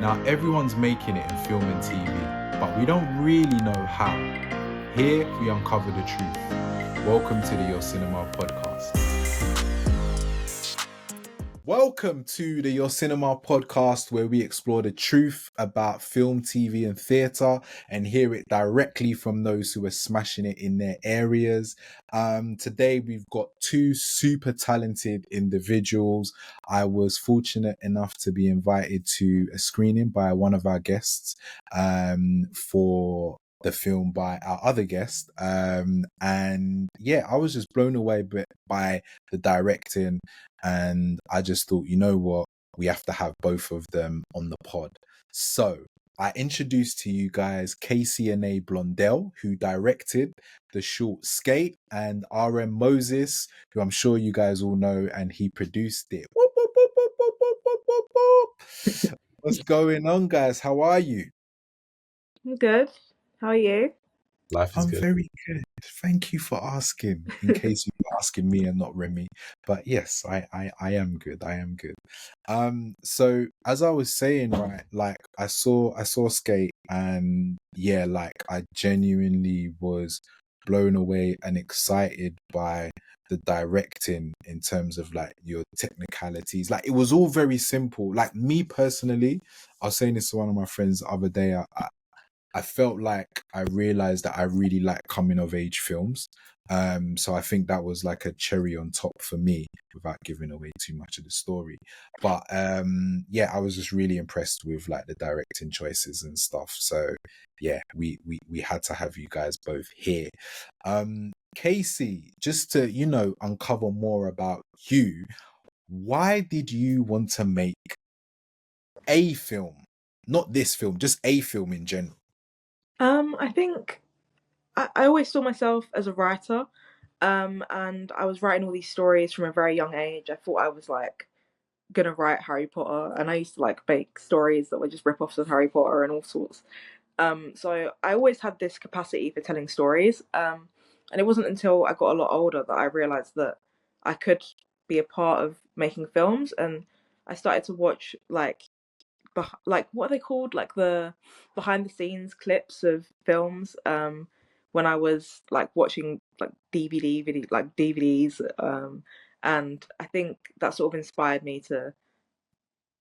Now, everyone's making it in film and TV, but we don't really know how. Here, we uncover the truth. Welcome to the Your Cinema podcast. Welcome to the Your Cinema podcast, where we explore the truth about film, TV, and theatre and hear it directly from those who are smashing it in their areas. Today, we've got two super talented individuals. I was fortunate enough to be invited to a screening by one of our guests for the film by our other guest. And yeah, I was just blown away by the directing. And I just thought, you know what? We have to have both of them on the pod. So I introduced to you guys Kasey Anais Blondell, who directed the short Skate, and RM Moses, who I'm sure you guys all know, and he produced it. Whoop, whoop, whoop, whoop, whoop, whoop, whoop, whoop, whoop. What's going on, guys? How are you? I'm good. How are you? Life is I'm good. very good. Thank you for asking, in case you were asking me and not Remy. But yes, I am good. I am good. So as I was saying, right, like I saw Skate, and yeah, like I genuinely was blown away and excited by the directing in terms of like your technicalities. Like it was all very simple. Like me personally, I was saying this to one of my friends the other day. I felt like I realized that I really like coming of age films. So I think that was like a cherry on top for me, without giving away too much of the story. But yeah, I was just really impressed with like the directing choices and stuff. So yeah, we had to have you guys both here. Kasey, just to, uncover more about you, why did you want to make a film? Not this film, just a film in general. I think I always saw myself as a writer, and I was writing all these stories from a very young age. I thought I was like gonna write Harry Potter, and I used to like make stories that were just rip-offs of Harry Potter and all sorts. So I always had this capacity for telling stories, and it wasn't until I got a lot older that I realized that I could be a part of making films, and I started to watch like what are they called, like the behind the scenes clips of films, when I was like watching like DVDs, and I think that sort of inspired me to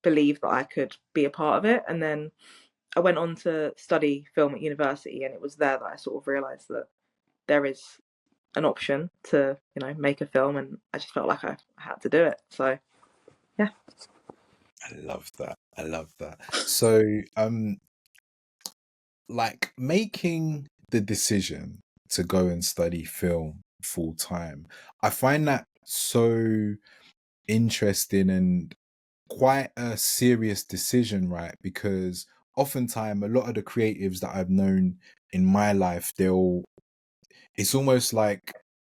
believe that I could be a part of it. And then I went on to study film at university, and it was there that I sort of realized that there is an option to make a film, and I just felt like I had to do it. So yeah. I love that. I love that. So, like making the decision to go and study film full time, I find that so interesting and quite a serious decision, right? Because oftentimes a lot of the creatives that I've known in my life, it's almost like,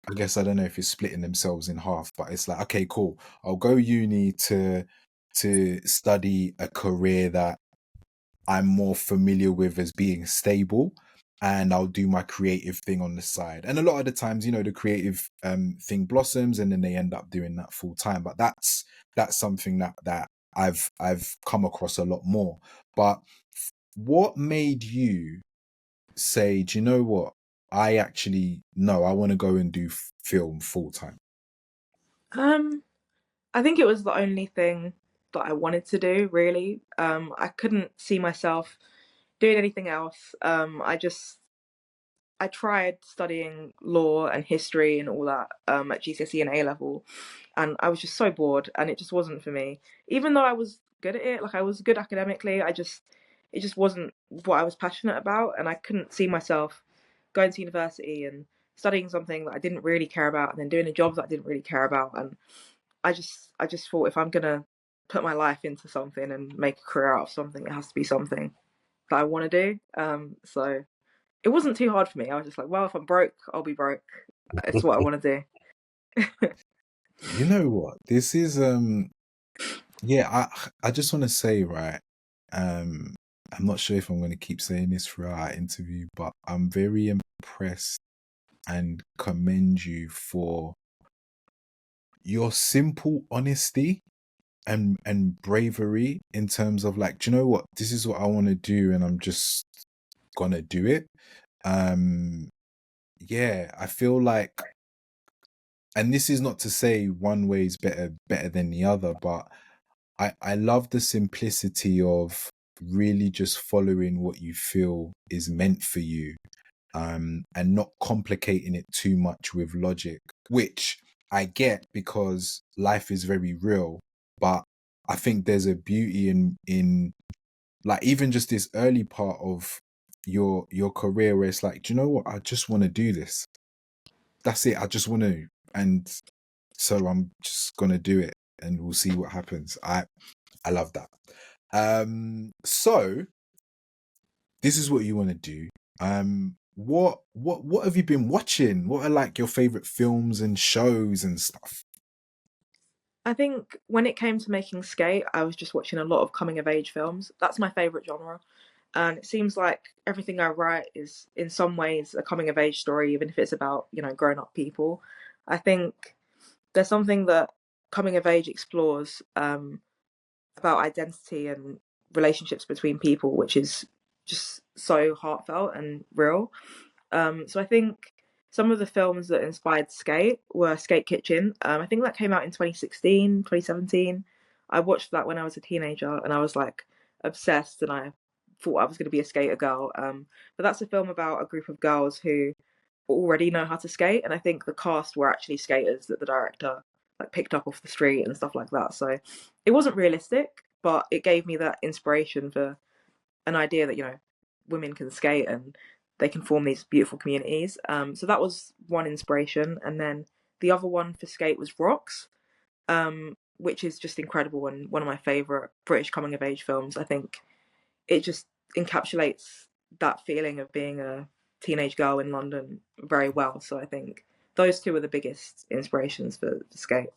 I guess, I don't know if it's splitting themselves in half, but it's like, okay, cool. I'll go uni to study a career that I'm more familiar with as being stable, and I'll do my creative thing on the side. And a lot of the times, the creative thing blossoms and then they end up doing that full time. But that's something that I've come across a lot more. But what made you say, do you know what? I actually no, I want to go and do film full time. um I think it was the only thing that I wanted to do, really. I couldn't see myself doing anything else. I tried studying law and history and all that, at GCSE and A level, and I was just so bored, and it just wasn't for me. Even though I was good at it, like I was good academically, it just wasn't what I was passionate about, and I couldn't see myself going to university and studying something that I didn't really care about, and then doing a job that I didn't really care about. And I just thought, if I'm gonna put my life into something and make a career out of something, it has to be something that I want to do. So it wasn't too hard for me. I was just like, well, if I'm broke, I'll be broke. It's what I want to do. You know what? This is yeah, I just want to say, right, um I'm not sure if I'm going to keep saying this throughout our interview, but I'm very impressed and commend you for your simple honesty and bravery in terms of like, do you know what? This is what I want to do, and I'm just gonna do it. Um, yeah, I feel like, and this is not to say one way is better than the other, but I love the simplicity of really just following what you feel is meant for you, and not complicating it too much with logic, which I get because life is very real. But I think there's a beauty in like even just this early part of your career where it's like, do you know what? I just want to do this. That's it. I just want to, and so I'm just gonna do it, and we'll see what happens. I love that. So this is what you want to do. What have you been watching? What are like your favorite films and shows and stuff? I think when it came to making Skate, I was just watching a lot of coming of age films. That's my favorite genre. And it seems like everything I write is in some ways a coming of age story, even if it's about, grown up people. I think there's something that coming of age explores about identity and relationships between people, which is just so heartfelt and real. So I think some of the films that inspired Skate were Skate Kitchen. I think that came out in 2016, 2017. I watched that when I was a teenager and I was like obsessed and I thought I was going to be a skater girl. But that's a film about a group of girls who already know how to skate. And I think the cast were actually skaters that the director like picked up off the street and stuff like that. So it wasn't realistic, but it gave me that inspiration for an idea that women can skate and they can form these beautiful communities. So that was one inspiration, and then the other one for skate was Rocks, which is just incredible and one of my favorite British coming of age films. I think it just encapsulates that feeling of being a teenage girl in London very well. So I think those two are the biggest inspirations for skate.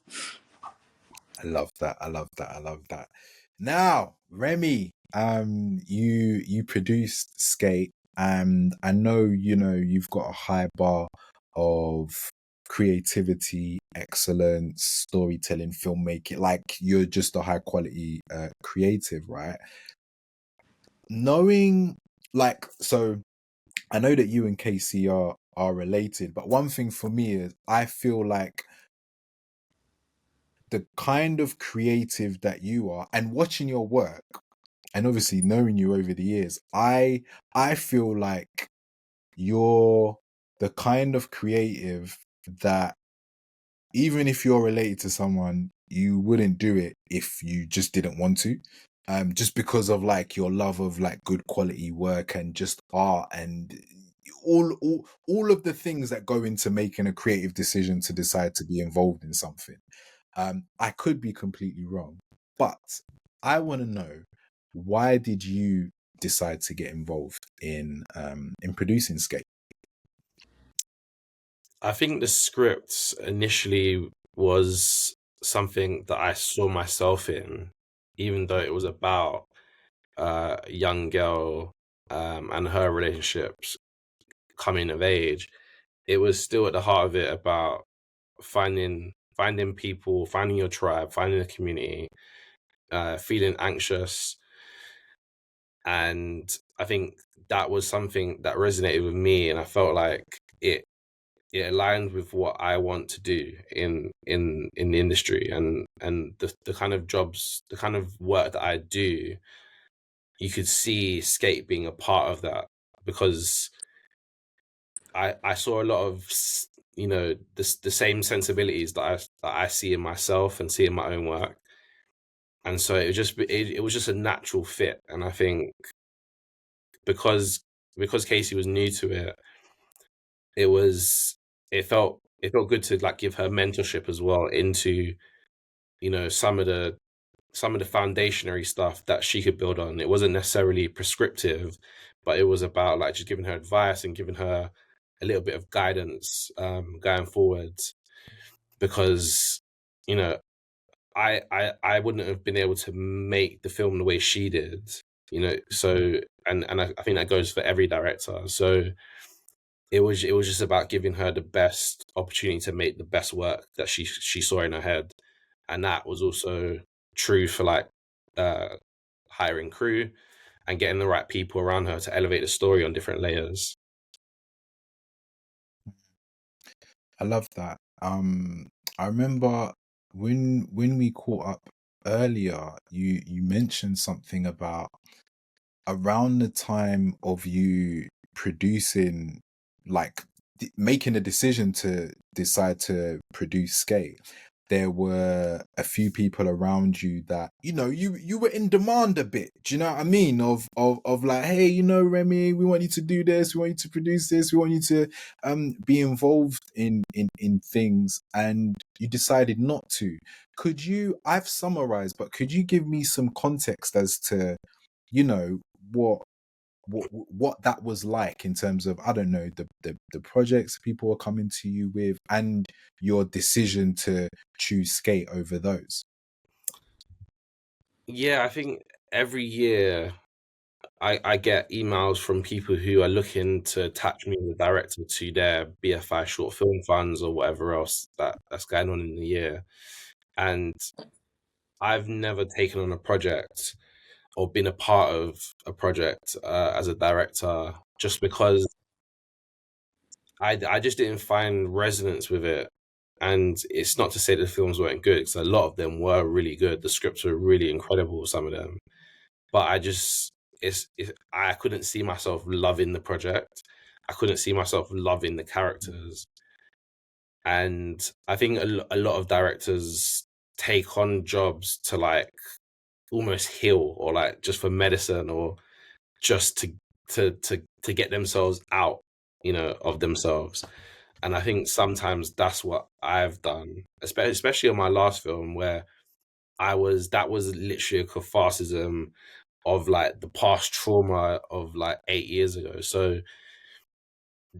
I love that. I love that. I love that. Now, Remy, you produced Skate, and I know you've got a high bar of creativity, excellence, storytelling, filmmaking. Like you're just a high quality creative, right? Knowing, like, so I know that you and Kasey are related, but one thing for me is I feel like the kind of creative that you are, and watching your work, and obviously knowing you over the years, I feel like you're the kind of creative that even if you're related to someone, you wouldn't do it if you just didn't want to. Just because of like your love of like good quality work and just art and all of the things that go into making a creative decision to decide to be involved in something. I could be completely wrong, but I want to know, why did you decide to get involved in producing Skate? I think the script initially was something that I saw myself in, even though it was about a young girl and her relationships coming of age. It was still at the heart of it about finding people, finding your tribe, finding a community, feeling anxious, and I think that was something that resonated with me, and I felt like it aligned with what I want to do in the industry, and the kind of jobs, the kind of work that I do. You could see skate being a part of that, because I saw a lot of the same sensibilities that I see in myself and see in my own work, and so it was just a natural fit. And I think because Kasey was new to it, it was it felt good to like give her mentorship as well into some of the foundationary stuff that she could build on. It wasn't necessarily prescriptive, but it was about like just giving her advice and giving her a little bit of guidance going forwards, because you know I wouldn't have been able to make the film the way she did, so and I think that goes for every director. So it was just about giving her the best opportunity to make the best work that she saw in her head, and that was also true for like hiring crew and getting the right people around her to elevate the story on different layers. I love that. I remember when we caught up earlier, you mentioned something about around the time of you producing, like making a decision to decide to produce Skate, there were a few people around you that you were in demand a bit. Do you know what I mean? Of like, hey, Remy, we want you to do this, we want you to produce this, we want you to be involved in things, and you decided not to. I've summarized, but could you give me some context as to you know what what that was like in terms of, I don't know, the projects people were coming to you with, and your decision to choose Skate over those? Yeah, I think every year I get emails from people who are looking to attach me as a director to their BFI short film funds or whatever else that's going on in the year. And I've never taken on a project or been a part of a project as a director just because I just didn't find resonance with it. And it's not to say the films weren't good, because a lot of them were really good. The scripts were really incredible, some of them. But I couldn't see myself loving the project. I couldn't see myself loving the characters. And I think a lot of directors take on jobs to like almost heal, or like just for medicine, or just to get themselves out, of themselves. And I think sometimes that's what I've done, especially on my last film, where that was literally a catharsism of like the past trauma of like 8 years ago. So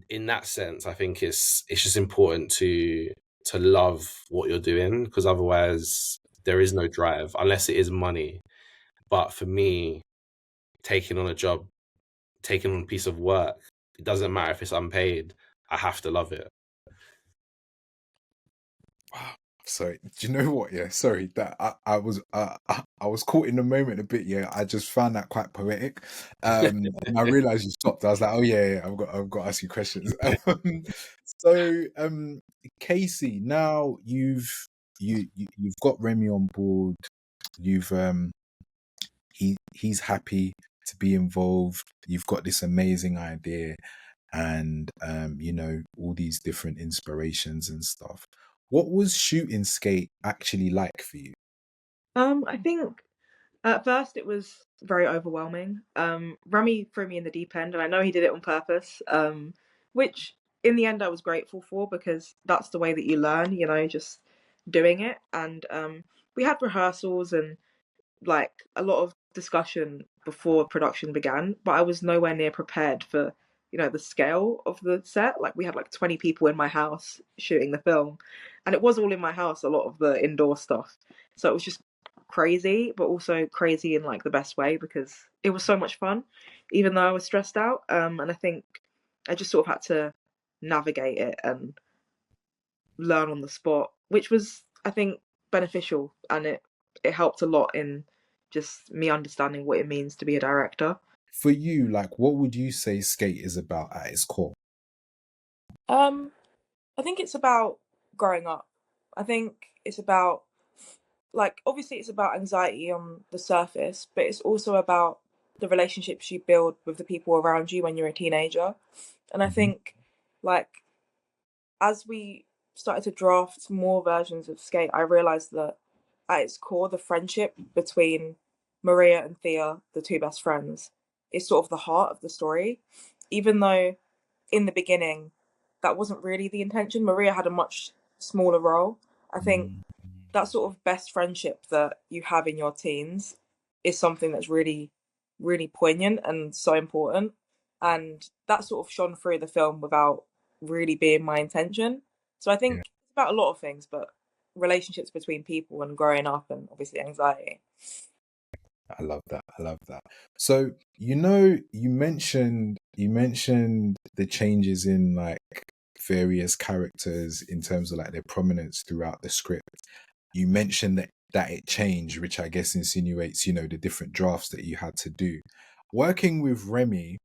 in that sense, I think it's just important to love what you're doing, because otherwise there is no drive unless it is money. But for me, taking on a job, taking on a piece of work, it doesn't matter if it's unpaid. I have to love it. Wow. Sorry, do you know what? Yeah, sorry that I was caught in the moment a bit. Yeah, I just found that quite poetic. And I realized you stopped. I was like, oh yeah, I've got to ask you questions. So, Kasey, now you've got Remy on board. You've he's happy to be involved. You've got this amazing idea, and all these different inspirations and stuff. What was shooting Skate actually like for you? I think at first it was very overwhelming. Rami threw me in the deep end, and I know he did it on purpose. Which in the end I was grateful for, because that's the way that you learn, just doing it. And we had rehearsals and like a lot of discussion before production began, but I was nowhere near prepared for, the scale of the set. Like we had like 20 people in my house shooting the film, and it was all in my house, a lot of the indoor stuff. So it was just crazy, but also crazy in like the best way, because it was so much fun, even though I was stressed out. And I think I just sort of had to navigate it and learn on the spot, which was, I think, beneficial, and it helped a lot in just me understanding what it means to be a director. For you, like, what would you say Skate is about at its core? Um, I think it's about growing up. I think it's about, like, obviously it's about anxiety on the surface, but it's also about the relationships you build with the people around you when you're a teenager. And I Hmm. think, like, as we started to draft more versions of Skate, I realized that at its core, the friendship between Maria and Thea, the two best friends, is sort of the heart of the story. Even though in the beginning, that wasn't really the intention. Maria had a much smaller role. I think that sort of best friendship that you have in your teens is something that's really, really poignant and so important. And that sort of shone through the film without really being my intention. So I think Yeah, it's about a lot of things, but relationships between people and growing up, and obviously anxiety. I love that. I love that. So, you mentioned the changes in like various characters in terms of like their prominence throughout the script. You mentioned that it changed, which I guess insinuates, you know, the different drafts that you had to do. Working with Remy,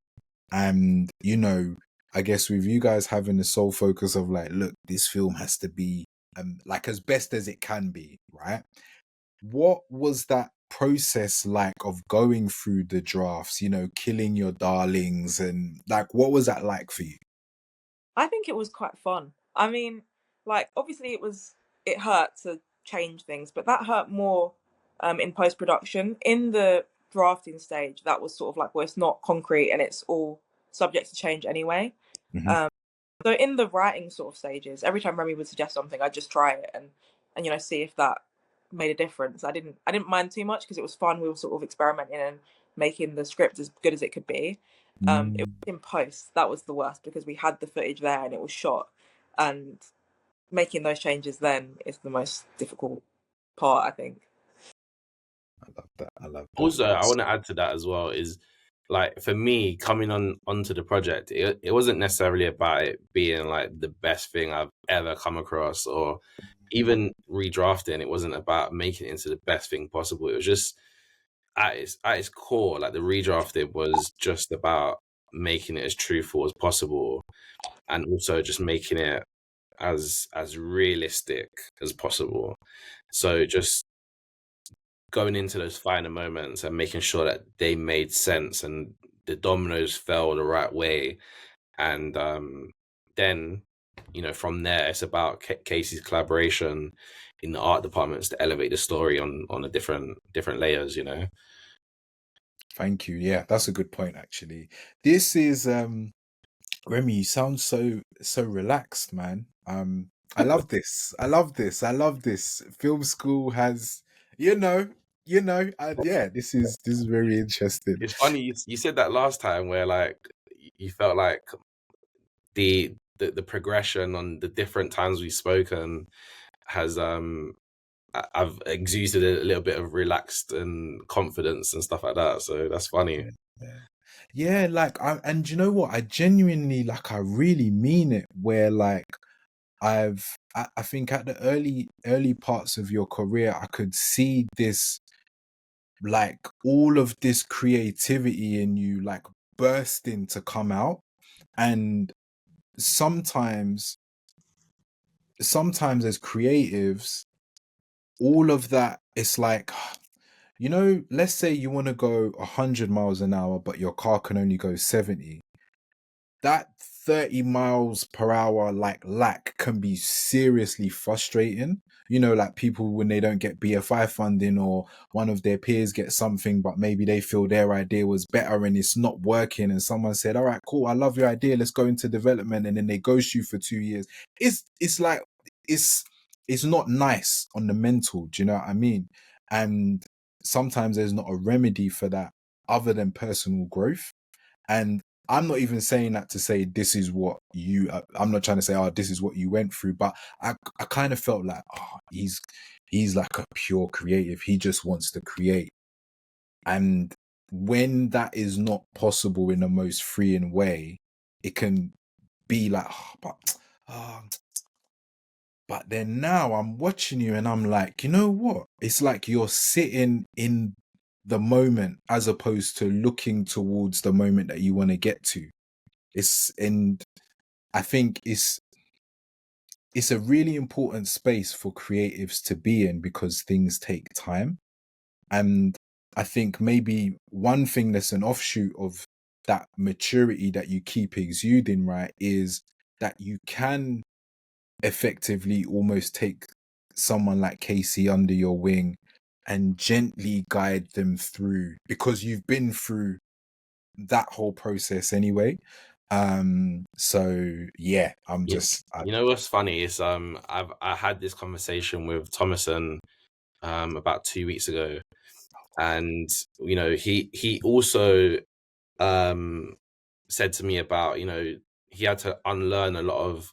and, you know, I guess with you guys having the sole focus of like, look, this film has to be like as best as it can be, right? What was that process like of going through the drafts, you know, killing your darlings, and like what was that like for you? I think it was quite fun. I mean, like obviously it hurt to change things, but that hurt more in post production. In the drafting stage, that was sort of like where it's not concrete and it's all subject to change anyway. Hmm. Um, so in the writing sort of stages, every time Remy would suggest something, I'd just try it and you know see if that made a difference. I didn't mind too much because it was fun. We were sort of experimenting and making the script as good as it could be. It was Mm, in post that was the worst because we had the footage there and it was shot, and making those changes then is the most difficult part, I think. I love that. I love that. Also, I want to add to that as well is like for me coming onto the project, it wasn't necessarily about it being like the best thing I've ever come across, or even redrafting. It wasn't about making it into the best thing possible. It was just at its core, like the redrafting was just about making it as truthful as possible, and also just making it as realistic as possible. So just going into those finer moments and making sure that they made sense and the dominoes fell the right way. And then, you know, from there, it's about Kasey's collaboration in the art departments to elevate the story on a different layers, you know. Thank you. Yeah, that's a good point actually. This is Remy, you sound so relaxed, man. I love this. I love this. I love this. Film school has, you know, yeah, this is very interesting. It's funny you said that last time where like you felt like the progression on the different times we've spoken has I've exuded a little bit of relaxed and confidence and stuff like that. So that's funny. Yeah. Yeah, like and you know what? I genuinely like I really mean it where like I think at the early parts of your career I could see this like all of this creativity in you like bursting to come out, and sometimes as creatives all of that it's like you know, let's say you want to go 100 miles an hour but your car can only go 70. That 30 miles per hour like lack can be seriously frustrating. You know, like people when they don't get BFI funding or one of their peers gets something, but maybe they feel their idea was better and it's not working. And someone said, all right, cool, I love your idea. Let's go into development. And then they ghost you for 2 years. It's like it's it's not nice on the mental, do you know what I mean? And sometimes there's not a remedy for that other than personal growth. And I'm not even saying that to say this is what you. I'm not trying to say, oh, this is what you went through. But I kind of felt like, oh, he's like a pure creative. He just wants to create. And when that is not possible in the most freeing way, it can be like, oh, but then now I'm watching you and I'm like, you know what? It's like you're sitting in the moment as opposed to looking towards the moment that you want to get to. And I think it's a really important space for creatives to be in because things take time. And I think maybe one thing that's an offshoot of that maturity that you keep exuding, right, is that you can effectively almost take someone like Kasey under your wing and gently guide them through because you've been through that whole process anyway. So yeah, You know what's funny is I had this conversation with Thomason about 2 weeks ago, and you know he also said to me about, you know, he had to unlearn a lot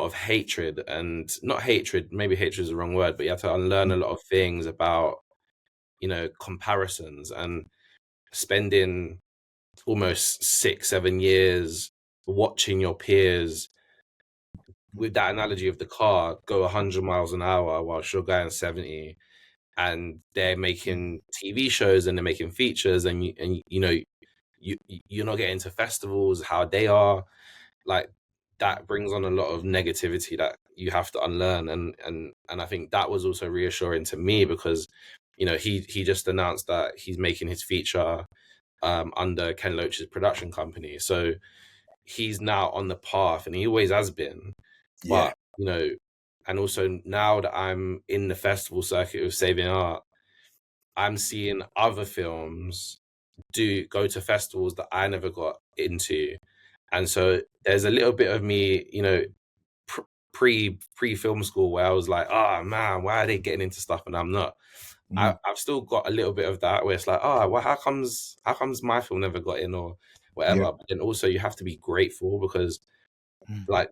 of hatred, and not hatred, maybe hatred is the wrong word, but he had to unlearn a lot of things about, you know, comparisons, and spending almost 6 7 years watching your peers, with that analogy of the car, go 100 miles an hour while you're going 70. and they're making TV shows and they're making features, and you're not getting to festivals how they are, like that brings on a lot of negativity that you have to unlearn. And I think that was also reassuring to me, because he just announced that he's making his feature under Ken Loach's production company, so he's now on the path, and he always has been. Yeah. But and also now that I'm in the festival circuit with Saving Art, I'm seeing other films go to festivals that I never got into. And so there's a little bit of me, pre film school, where I was like, oh man, why are they getting into stuff and I'm not? I've still got a little bit of that, where it's like, oh, well, how comes my film never got in, or whatever. Yeah. But then also you have to be grateful, because like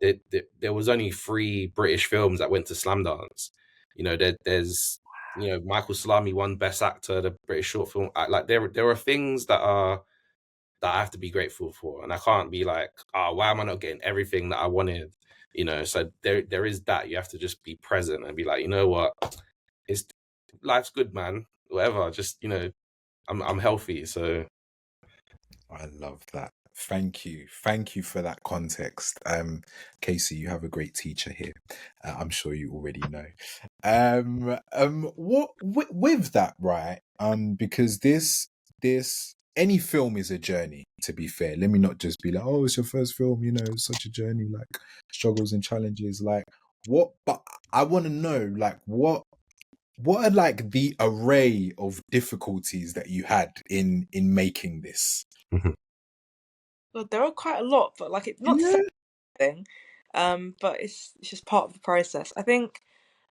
there was only 3 British films that went to Slam Dance. There's Michael Salami won Best Actor, the British short film. Like there are things that I have to be grateful for, and I can't be like, oh, why am I not getting everything that I wanted? So there is that. You have to just be present and be like, you know what, it's life's good, man. Whatever, just I'm healthy, so. I love that. Thank you. Thank you for that context. Kasey, you have a great teacher here. I'm sure you already know. What with that, right? Because this any film is a journey, to be fair. Let me not just be like, oh, it's your first film, it's such a journey, like struggles and challenges. Like but I want to know, like, what are like the array of difficulties that you had in making this? Well, there are quite a lot, but like it's not to say anything. But it's just part of the process. I think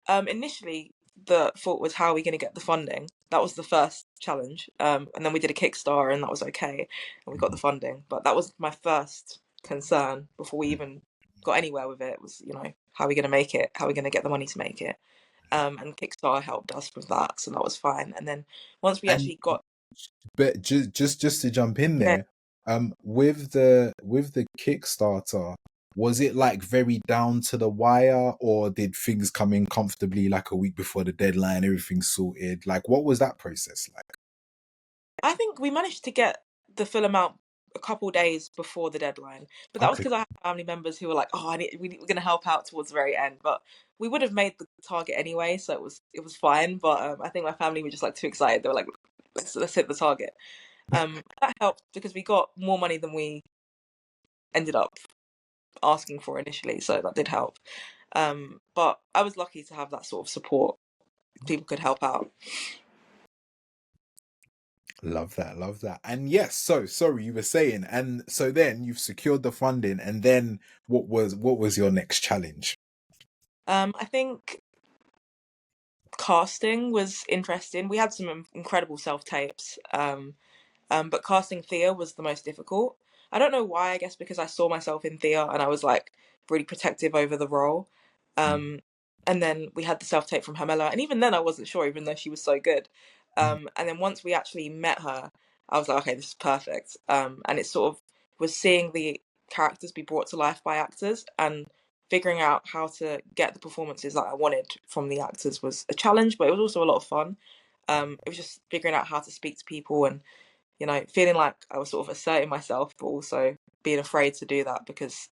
initially the thought was, how are we going to get the funding? That was the first challenge. And then we did a Kickstarter, and that was okay, and we got the funding. But that was my first concern before we even got anywhere with it. Was how are we going to make it? How are we going to get the money to make it? And Kickstarter helped us with that, so that was fine. And then once we And actually got, but just to jump in yeah, there, with the Kickstarter, was it like very down to the wire, or did things come in comfortably like a week before the deadline, everything sorted? Like, what was that process like? I think we managed to get the full amount a couple days before the deadline, but that was Okay. because I had family members who were like, "Oh, we're going to help out towards the very end." But we would have made the target anyway, so it was fine. But I think my family were just like too excited. They were like, "Let's hit the target." That helped because we got more money than we ended up asking for initially, so that did help. But I was lucky to have that sort of support. People could help out. Love that, love that. And yes, so sorry, you were saying, and so then you've secured the funding, and then what was your next challenge? I think casting was interesting. We had some incredible self tapes, but casting Thea was the most difficult. I don't know why. I guess because I saw myself in Thea and I was like really protective over the role. And then we had the self tape from Hamela, and even then I wasn't sure, even though she was so good. And then once we actually met her, I was like, okay, this is perfect. And it sort of was seeing the characters be brought to life by actors and figuring out how to get the performances that I wanted from the actors was a challenge, but it was also a lot of fun. It was just figuring out how to speak to people and feeling like I was sort of asserting myself, but also being afraid to do that because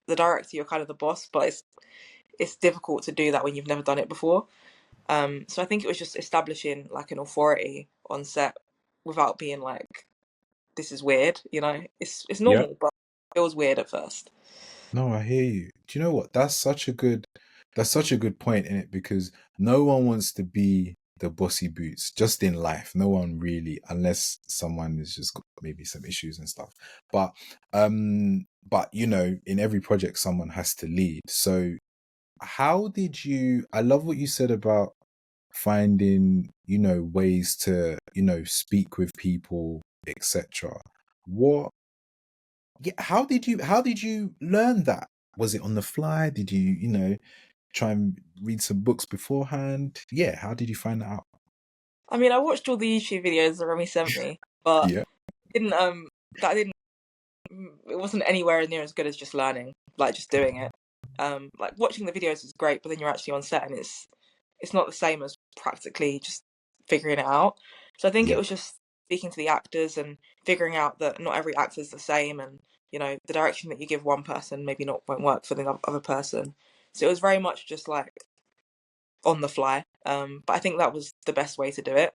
the director, you're kind of the boss, but it's difficult to do that when you've never done it before. So I think it was just establishing like an authority on set without being like, this is weird, it's Yeah. normal, but it was weird at first. No, I hear you. Do you know what? That's such a good point in it, because no one wants to be the bossy boots just in life. No one really, unless someone has just got maybe some issues and stuff. But in every project someone has to lead. So how did you I love what you said about finding, ways to, speak with people, etc. What Yeah, how did you learn that? Was it on the fly? Did you, try and read some books beforehand? Yeah, how did you find that out? I mean, I watched all the YouTube videos that Remy sent me, but Yeah. didn't that didn't it wasn't anywhere near as good as just learning, like just doing it. Like watching the videos is great, but then you're actually on set and it's not the same as practically just figuring it out. So I think it Yeah, was just speaking to the actors and figuring out that not every actor is the same, and the direction that you give one person maybe not won't work for the other person. So it was very much just like on the fly. But I think that was the best way to do it.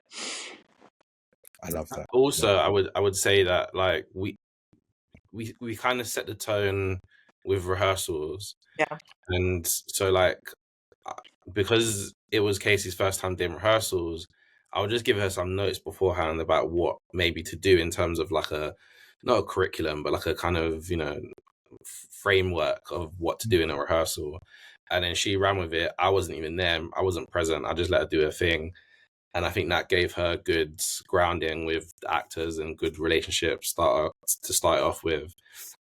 I love that. Also, I would say that like we kind of set the tone with rehearsals, Yeah. and so like because it was Kasey's first time doing rehearsals, I would just give her some notes beforehand about what maybe to do in terms of like not a curriculum, but like a kind of framework of what to do in a rehearsal. And then she ran with it. I wasn't even there. I wasn't present. I just let her do her thing. And I think that gave her good grounding with the actors and good relationships to start off with.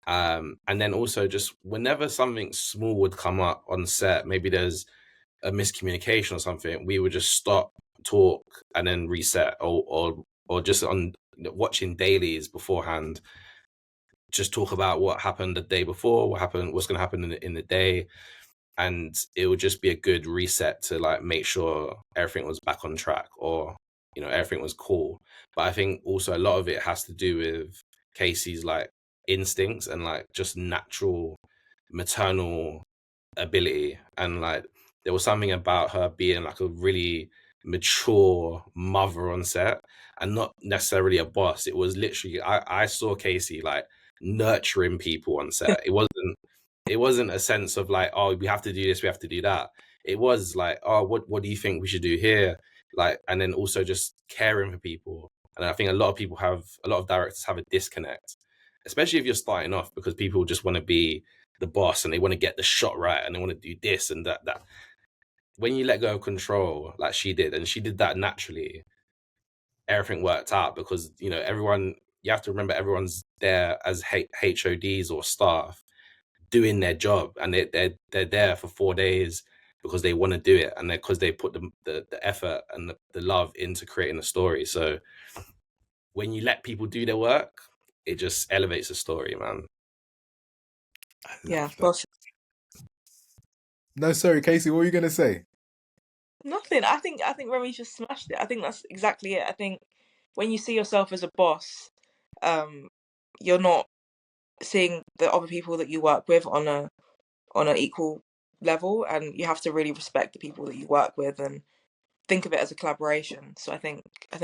And then also just whenever something small would come up on set, maybe there's a miscommunication or something, we would just stop, talk, and then reset, or just on watching dailies beforehand, just talk about what happened the day before, what's going to happen in the day, and it would just be a good reset to like make sure everything was back on track, or everything was cool. But I think also a lot of it has to do with Kasey's like instincts and like just natural maternal ability, and like there was something about her being like a really mature mother on set, and not necessarily a boss. It was literally I saw Kasey like nurturing people on set. It wasn't a sense of like, oh, we have to do this, we have to do that. It was like, oh, what do you think we should do here? Like, and then also just caring for people. And I think a lot of directors have a disconnect, especially if you're starting off, because people just want to be the boss and they want to get the shot right and they want to do this and that. When you let go of control, like she did, and she did that naturally, everything worked out, because everyone, you have to remember, everyone's there as HODs or staff doing their job, and they're there for 4 days because they want to do it, and because they put the effort and the love into creating the story. So when you let people do their work, it just elevates the story, man. I Yeah. love that. Well, No, sorry, Kasey, what were you gonna say? nothing. I think Remy just smashed it. I think that's exactly it. I think when you see yourself as a boss, you're not seeing the other people that you work with on an equal level, and you have to really respect the people that you work with and think of it as a collaboration. So I think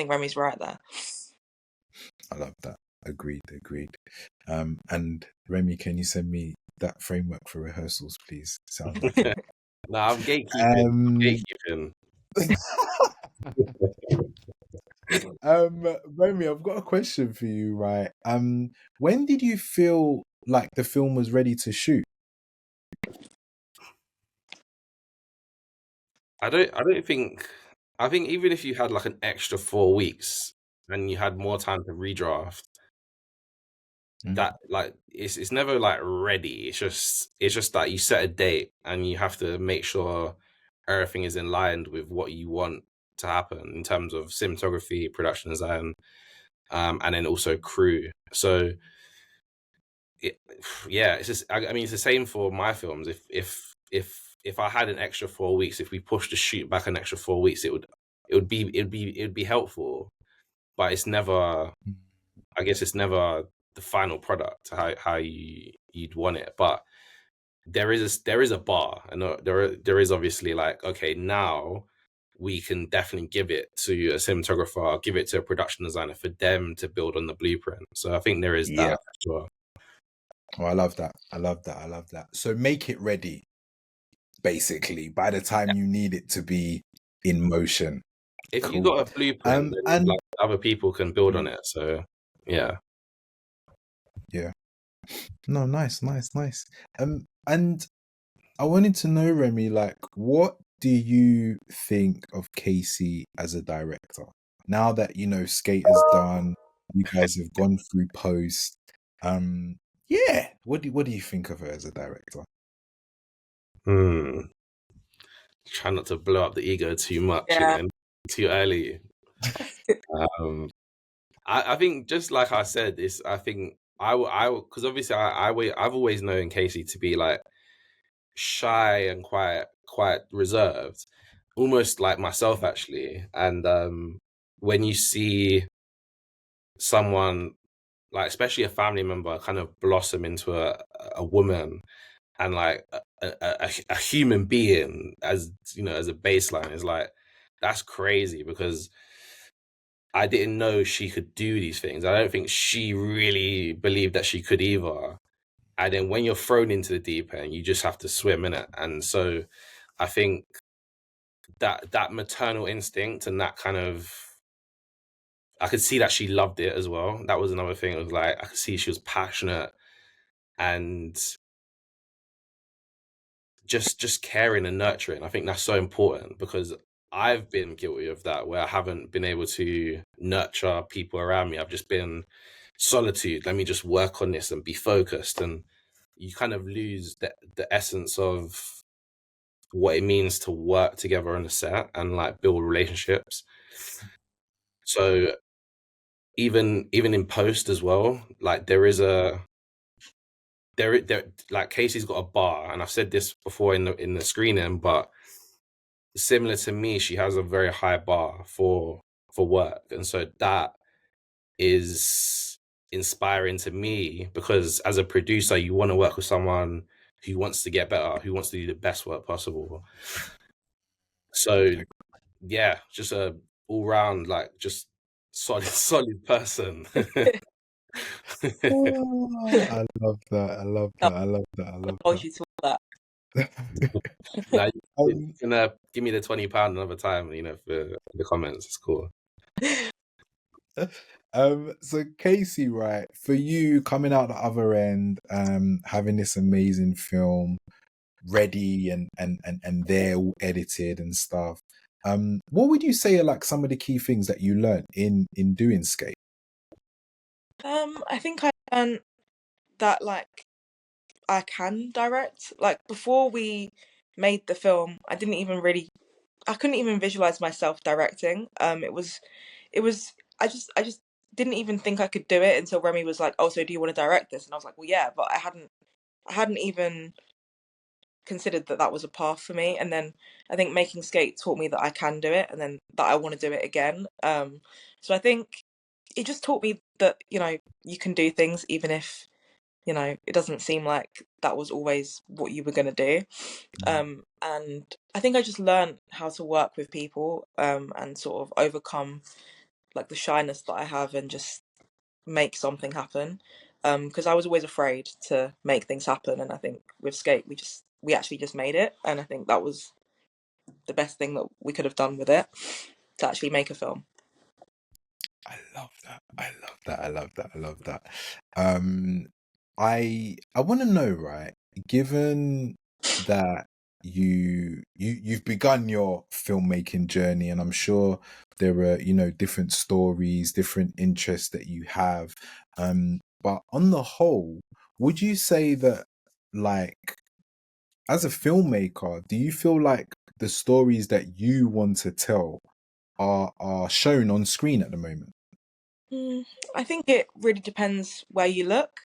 Remy's right there. I love that. Agreed. And Remy, can you send me that framework for rehearsals, please? Sounds like it. No, I'm gatekeeping. Gatekeeping. Remy, I've got a question for you, right? When did you feel like the film was ready to shoot? I think even if you had like an extra 4 weeks and you had more time to redraft, that like it's never like ready. It's just that you set a date and you have to make sure everything is in line with what you want to happen in terms of cinematography, production design, and then also crew. So yeah, it's just I mean it's the same for my films. If I had an extra 4 weeks, if we pushed the shoot back an extra 4 weeks, it'd be helpful, but it's never. I guess it's never the final product how you'd want it, but there is a bar, and there is obviously like, okay, now we can definitely give it to a cinematographer, give it to a production designer for them to build on the blueprint. So I think there is Yeah. that for sure. Oh, I love that. So make it ready, basically, by the time you need it to be in motion. If you Cool. got a blueprint, then And like other people can build on it. So yeah. No, nice. And I wanted to know, Remy, like, what do you think of Kasey as a director? Now that Skater's done, you guys have gone through post. Yeah. What do you think of her as a director? Try not to blow up the ego too much, Yeah. too early. I think, just like I said, I think because obviously I've always known Kasey to be like shy and quite reserved, almost like myself actually. And when you see someone, like especially a family member, kind of blossom into a woman, and like a human being, as you know, as a baseline, is like, that's crazy, because I didn't know she could do these things. I don't think she really believed that she could either. And then when you're thrown into the deep end, you just have to swim in it. And so I think that maternal instinct and that kind of, I could see that she loved it as well. That was another thing. It was like, I could see she was passionate and just caring and nurturing. I think that's so important, because I've been guilty of that, where I haven't been able to nurture people around me. I've just been solitude. Let me just work on this and be focused. And you kind of lose the essence of what it means to work together on a set and like build relationships. So even in post as well, like there like Kasey's got a bar, and I've said this before in the screening, but similar to me, she has a very high bar for work, and so that is inspiring to me, because as a producer, you want to work with someone who wants to get better, who wants to do the best work possible. So yeah, just a all round, like, just solid person. Oh, I love that. I love that. I love that. I love Hold you to that. that. Now you can give me the £20 another time, for the comments. It's cool. So Kasey, right, for you coming out the other end, having this amazing film ready and there all edited and stuff, what would you say are like some of the key things that you learned in doing Skate? I think I learned that like I can direct. Like before we made the film, I couldn't even visualize myself directing. It was I just didn't even think I could do it until Remy was like, "Oh, so do you want to direct this?" And I was like, "Well, yeah," but I hadn't even considered that that was a path for me. And then I think making Skate taught me that I can do it, and then that I want to do it again. So I think it just taught me that you can do things even if it doesn't seem like that was always what you were going to do. And I think I just learned how to work with people, and sort of overcome like the shyness that I have and just make something happen. Because I was always afraid to make things happen, and I think with Skate we actually just made it, and I think that was the best thing that we could have done with it, to actually make a film. I love that. I love that. I love that. I love that. Um, I want to know, right? Given that you've begun your filmmaking journey, and I'm sure there are different stories, different interests that you have. But on the whole, would you say that, like, as a filmmaker, do you feel like the stories that you want to tell are shown on screen at the moment? I think it really depends where you look.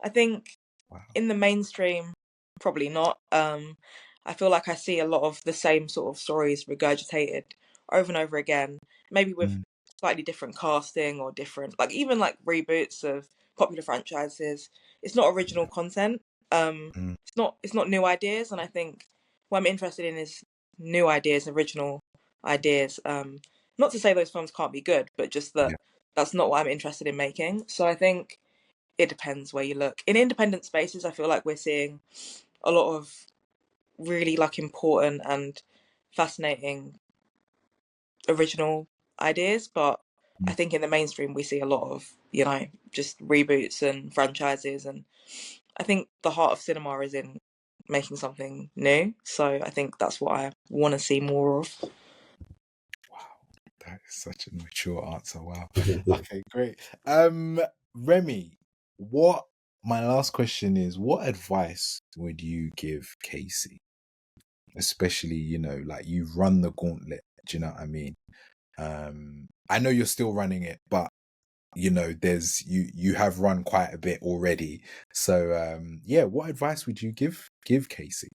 I think Wow. in the mainstream, probably not. I feel like I see a lot of the same sort of stories regurgitated over and over again, maybe with Mm, slightly different casting or different, like even like reboots of popular franchises. It's not original content. mm, It's not new ideas, and I think what I'm interested in is new ideas, original ideas. Not to say those films can't be good, but just that yeah. that's not what I'm interested in making. So I think it depends where you look. In independent spaces, I feel like we're seeing a lot of really like important and fascinating original ideas, but I Mm. think in the mainstream we see a lot of, just reboots and franchises, and I think the heart of cinema is in making something new. So I think that's what I want to see more of. Wow, that is such a mature answer. Wow. Okay, great. Remy, what my last question is, what advice would you give Kasey? Especially, like you've run the gauntlet. Do you know what I mean? I know you're still running it, but there's you have run quite a bit already. So yeah, what advice would you give Kasey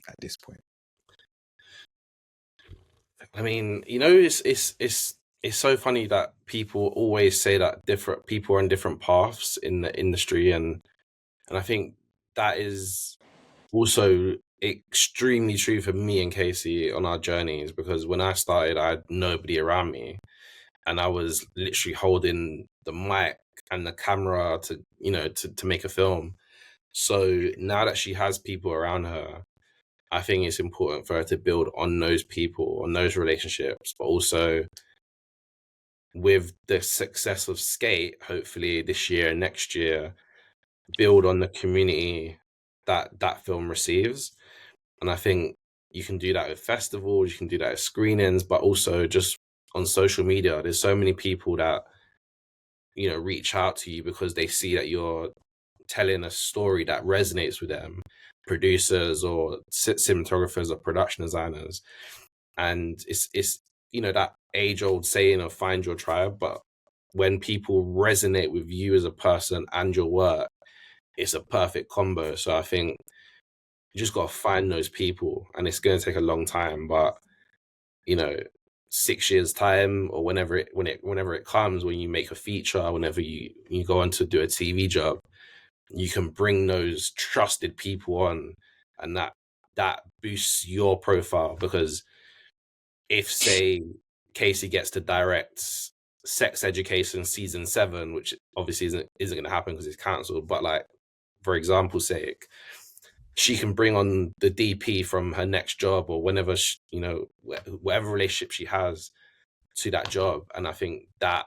at this point? I mean, it's it's so funny that people always say that different people are on different paths in the industry, and I think that is also extremely true for me and Kasey on our journeys, because when I started, I had nobody around me, and I was literally holding the mic and the camera to, you know, to make a film. So now that she has people around her, I think it's important for her to build on those people, on those relationships, but also with the success of Skate, hopefully this year and next year, build on the community that that film receives. And I think you can do that with festivals, you can do that with screenings, but also just on social media. There's so many people that, you know, reach out to you because they see that you're telling a story that resonates with them, producers or cinematographers or production designers. And it's you know, that age old saying of find your tribe, but when people resonate with you as a person and your work, it's a perfect combo. So I think you just got to find those people, and it's going to take a long time, but you know, 6 years time, or whenever it comes, when you make a feature, whenever you go on to do a TV job, you can bring those trusted people on, and that boosts your profile. Because if, say, Kasey gets to direct Sex Education season 7, which obviously isn't going to happen because it's cancelled, but like, for example's sake, she can bring on the DP from her next job, or whenever you know, whatever relationship she has to that job, and I think that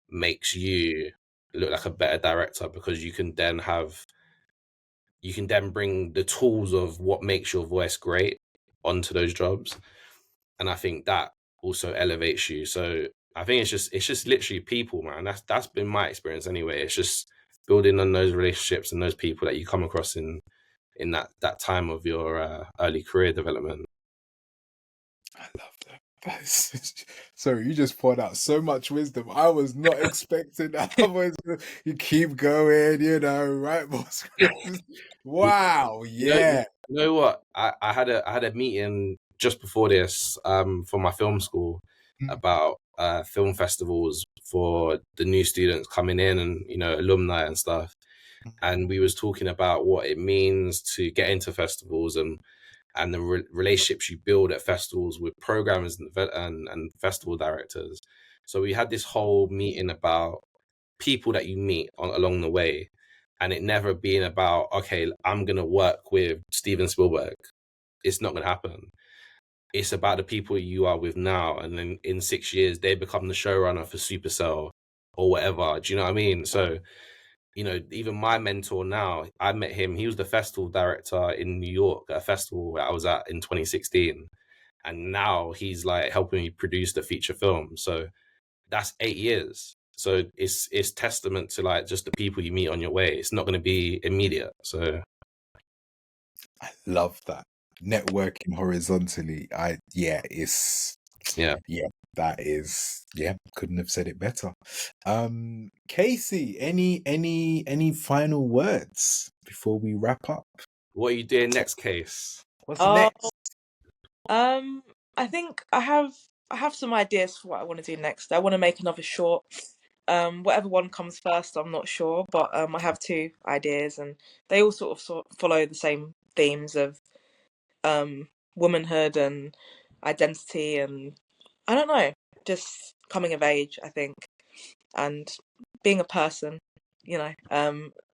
makes you look like a better director, because you can then bring the tools of what makes your voice great onto those jobs, and I think that also elevates you. So I think it's just literally people, man. That's been my experience anyway. It's just building on those relationships and those people that you come across in that time of your early career development. I love that. Sorry, you just poured out so much wisdom. I was not expecting that. You keep going, you know, write more scripts. Wow, You yeah. know what? I had a meeting just before this for my film school about film festivals for the new students coming in, and you know, alumni and stuff. And we was talking about what it means to get into festivals, and the relationships you build at festivals with programmers and festival directors. So we had this whole meeting about people that you meet along the way, and it never being about, okay, I'm going to work with Steven Spielberg. It's not going to happen. It's about the people you are with now, and then in 6 years they become the showrunner for Supercell or whatever. Do you know what I mean? So, you know, even my mentor now, I met him. He was the festival director in New York at a festival that I was at in 2016. And now he's like helping me produce the feature film. So that's 8 years. So it's testament to like just the people you meet on your way. It's not going to be immediate. So I love that. Networking horizontally. Yeah, yeah. that is, couldn't have said it better. Kasey, any final words before we wrap up? What are you doing next, Case? What's Oh, next? I think I have some ideas for what I want to do next. I want to make another short. Whatever one comes first, I'm not sure, but I have two ideas, and they all sort of follow the same themes of womanhood and identity, and I don't know, just coming of age, I think, and being a person, you know.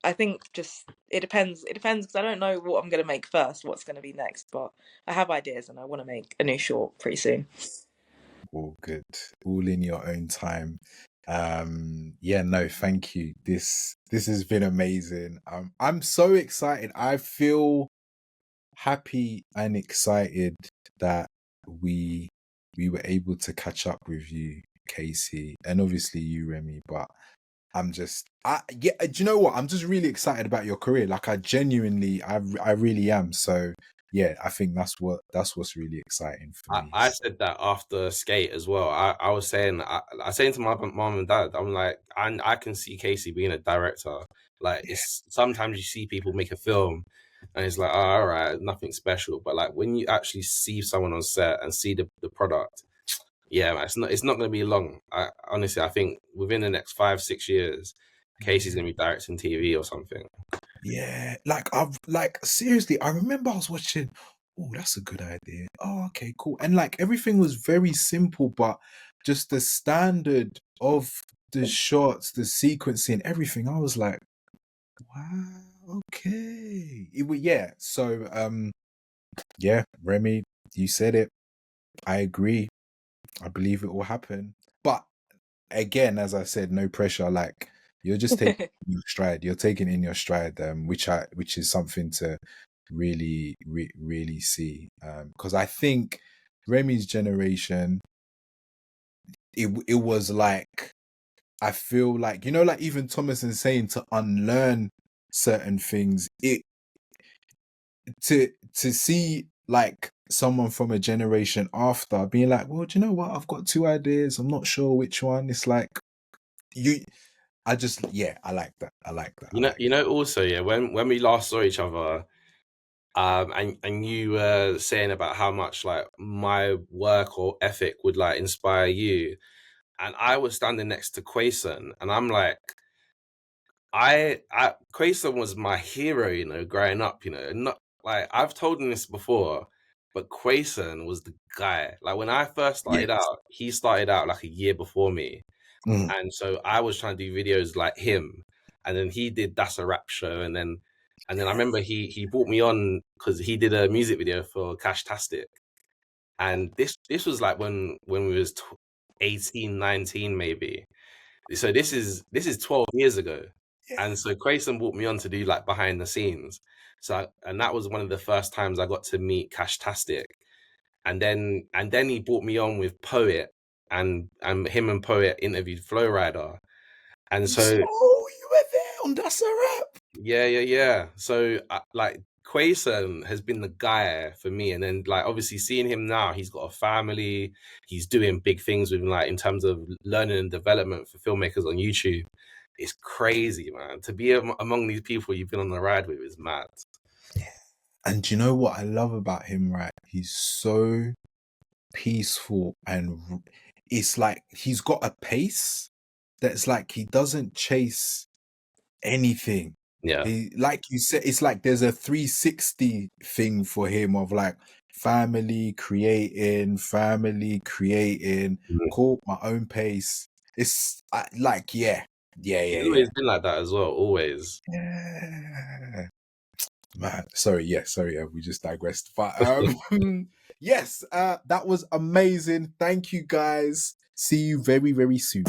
I think just it depends. It depends, because I don't know what I'm going to make first, what's going to be next, but I have ideas, and I want to make a new short pretty soon. All good. All in your own time. Yeah, no, thank you. This has been amazing. I'm so excited. I feel happy and excited that we were able to catch up with you, Kasey, and obviously you, Remy. But do you know what? I'm just really excited about your career. Like, I genuinely, I really am. So yeah, I think that's what's really exciting for me. I said that after Skate as well. I was saying, I saying to my mom and dad, I'm like, I can see Kasey being a director. Like, it's sometimes you see people make a film and it's like, oh, all right, nothing special. But like when you actually see someone on set and see the product, Yeah, man, it's not going to be long. Honestly, I think within the next 5 6 years, Kasey's Yeah. going to be directing TV or something. Yeah, like I've like seriously, I remember I was watching. Oh, that's a good idea. Oh, okay, cool. And like everything was very simple, but just the standard of the shots, the sequencing, everything. I was like, wow, okay. Yeah. So, yeah, Remy, you said it. I agree. I believe it will happen. But again, as I said, no pressure. Like you're just taking it in your stride. You're taking it in your stride, which is something to really see. Because I think Remy's generation, it was like I feel like like even Thomas and saying to unlearn certain things. It to see like someone from a generation after being like, well, do you know what? I've got two ideas. I'm not sure which one. It's like you I just yeah, I like that. I like that. I like Also, yeah, when we last saw each other, and you were saying about how much like my work or ethic would like inspire you, and I was standing next to Quason, and I'm like, Quason was my hero, growing up, not like I've told him this before, but Quason was the guy. Like when I first yes. started out, he started out like a year before me. Mm. And so I was trying to do videos like him, and then he did That's a Rap Show, and then I remember he brought me on because he did a music video for Cash Tastic, and this was like when we was 18, 19 maybe. So this is 12 years ago, Yeah. and so Quayson brought me on to do like behind the scenes. And that was one of the first times I got to meet Cash Tastic, and then he brought me on with Poet, and him and Poet interviewed Flowrider. And so You were there on That's a Rap. yeah. So like Quayson has been the guy for me, and then like obviously seeing him now, he's got a family, he's doing big things with like in terms of learning and development for filmmakers on YouTube. It's crazy, man. To be among these people you've been on the ride with is mad. And you know what I love about him, right? He's so peaceful and it's like he's got a pace that's like he doesn't chase anything. Yeah. He, like you said, it's like there's a 360 thing for him of like family creating, Mhm. cool, my own pace. It's like, He's always been like that as well, always. yeah. Man, sorry, we just digressed. But yes, that was amazing. Thank you guys. See you very, very soon.